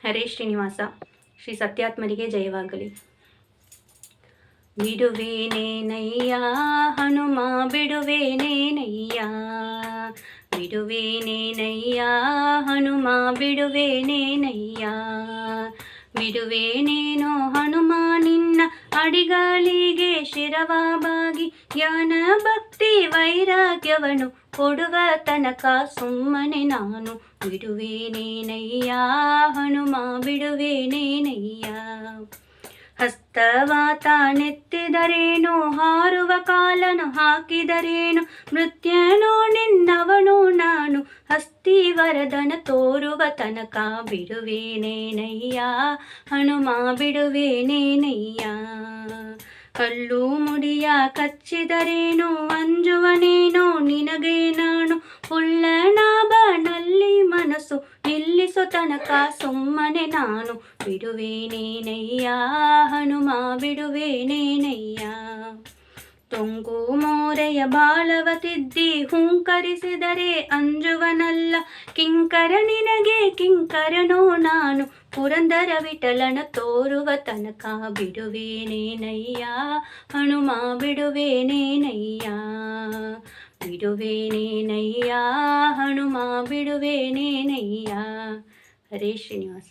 ಹರೇ ಶ್ರೀನಿವಾಸ. ಶ್ರೀ ಸತ್ಯಾತ್ಮರಿಗೆ ಜಯವಾಗಲಿ. ಬಿಡುವೇನೇನಯ್ಯ ಹನುಮ ಬಿಡುವೇನೇನಯ್ಯ, ಬಿಡುವೇನೇನಯ್ಯ ಹನುಮ ಬಿಡುವೇನೇನಯ್ಯ, ಬಿಡುವೇನೇನೋ ಹನುಮ ನಿನ್ನ ಅಡಿಗಳಿಗೆ ಶಿರವಾಬಾಗಿ ಜ್ಞಾನ ಭಕ್ತಿ ವೈರಾಗ್ಯವನ್ನು ಕೊಡುವ ತನಕ ಸುಮ್ಮನೆ ನಾನು ಬಿಡುವೇನೇನಯ್ಯ ಹನುಮ ಬಿಡುವೇನೇನಯ್ಯ. ಹಸ್ತವಾತ ನೆತ್ತಿದರೇನು, ಹಾರುವ ಕಾಲನು ಹಾಕಿದರೇನು, ಮೃತ್ಯನೋ ನಿನ್ನವನು ನಾನು ಹಸ್ತಿವರದನ ತೋರುವ ತನಕ ಬಿಡುವೇನೇನಯ್ಯ ಹನುಮ ಬಿಡುವೇನೇನಯ್ಯ. ಕಲ್ಲು ಮುಡಿಯ ಕಚ್ಚಿದರೇನು, ಅಂಜುವನೇನೋ ನಿನಗೆ ನಾನು, ಹುಲ್ಲನಾಭನಲ್ಲಿ ಮನಸ್ಸು ನಿಲ್ಲಿಸೋ ತನಕ ಸುಮ್ಮನೆ ನಾನು ಬಿಡುವೇನೇನಯ್ಯ ಹನುಮ ಬಿಡುವೇನೇನಯ್ಯ. ತೊಂಗು ಮೋರೆಯ ಬಾಳವ ತಿದ್ದಿ ಹುಂಕರಿಸಿದರೆ ಅಂಜುವನಲ್ಲ, ಕಿಂಕರ ನಿನಗೆ ಕಿಂಕರನೋ ನಾನು ಪುರಂದರ ವಿಠಲನ ತೋರುವ ತನಕ ಬಿಡುವೇನೇನಯ್ಯ ಹನುಮ ಬಿಡುವೇನೇನಯ್ಯ, ಬಿಡುವೇನೇನಯ್ಯ ಹನುಮ ಬಿಡುವೇನೇನಯ್ಯ. ಹರೇ ಶ್ರೀನಿವಾಸ.